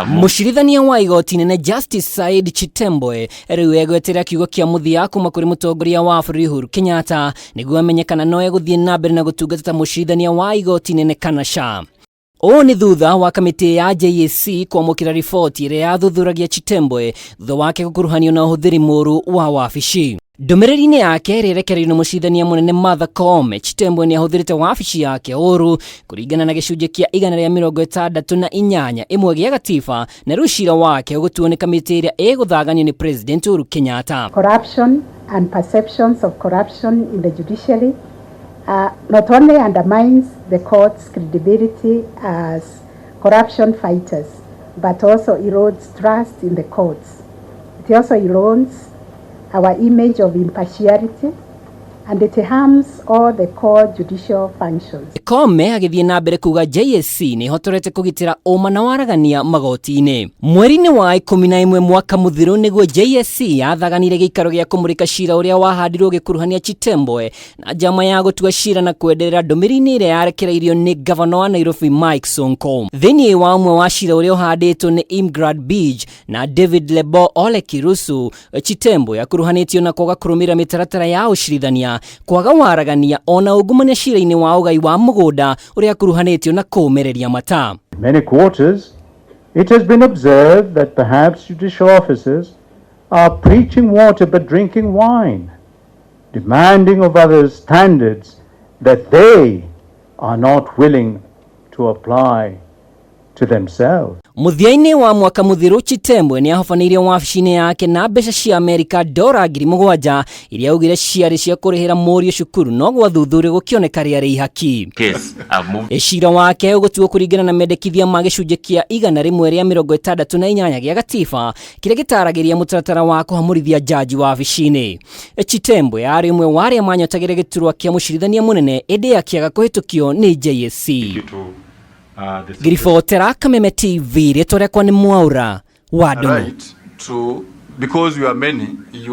mucirithania wa igoti inene Justice Said Chitembwe riu egwetera kiugo kia muthia kuma kuri mutongoria wa bũrũri Uhuru Kenyatta niguo amenyekana nowe guthie na mbere na gutungata ta mucirithania wa igoti inene kana ca. O ni thutha wa kamiti ya JSC kwamũkĩra riboti ĩrĩa yathuthuragia Chitembwe thutha wake gũkuruhanio na uhuthiri muuru wa wabici. Ndumiriri-ini yake irekereirio ni mucirithania munene Martha Koome, Chitembwe ni ahuthirite wabici yake ũũru kuringana na gĩcunjĩ kia 168 imwe gĩa gatiba, na rĩu cira wake ũgũtuo ni kamiti ĩrĩa ĩgũthaganio ni President Uhuru Kenyatta. Corruption and perceptions of corruption in the judiciary not only undermines the court's credibility as corruption fighters, but also erodes trust in the courts. It also erodes our image of impartiality, and it harms all the core judicial functions. Koome agithie na mbere kuga JSC ni hotorete kugitira uma na waragania magoti-ini. Mweri-ini wa 11 mwaka muthiru niguo JSC yathaganire gĩikaro gĩa kũmũrĩka cira ũrĩa wahandirwo gĩkuruhania Chitembwe na njama ya gũtua cira na kwenderera ndũmĩrĩri-ini ĩrĩa yarekereirio ni Governor wa Nairobi Mike Sonko. Thĩinĩ wa ũmwe wa cira ũrĩa ũhandĩtwo ni Imgrad Beach na David Lebo Ole Kirusu, Chitembwe akuruhanĩtio na kwaga kũrũmĩrĩra mĩtaratara ya ũcirithania, kwaga waragania ona ungumania cira-ini wa ugai wa mugunda uria kuruhanĩtio na kũũmĩrĩria mata. In many quarters, it has been observed that perhaps judicial officers are preaching water but drinking wine, demanding of others standards that they are not willing to apply to themselves. Muthia-ini wa mwaka muthiru Chitembwe ni ahofanĩirie wabici-ini yake na mbeca cia Amerika $7,000 iria augire ciarĩ cia kũrĩhĩra mũriũ cukuru no gwathuthurio gũkĩoneka rĩarĩ ihaki. Cira wake ũgũtuo kũringana na mendekithia ma gĩcunjĩ kia 168 gĩa gatiba kĩrĩa gĩtaragĩria mũtaratara wa kũhamũrithia jaji wabici-ini. Chitembwe arĩ ũmwe wa arĩa manyotagĩra gĩturwa kia mũcirithania munene ĩndĩ akĩaga kũhĩtũkio ni JSC. Grifotera Kameme TV rĩtwa rĩakwa nĩ Mwaura wa Ndung'u. Because you are many, you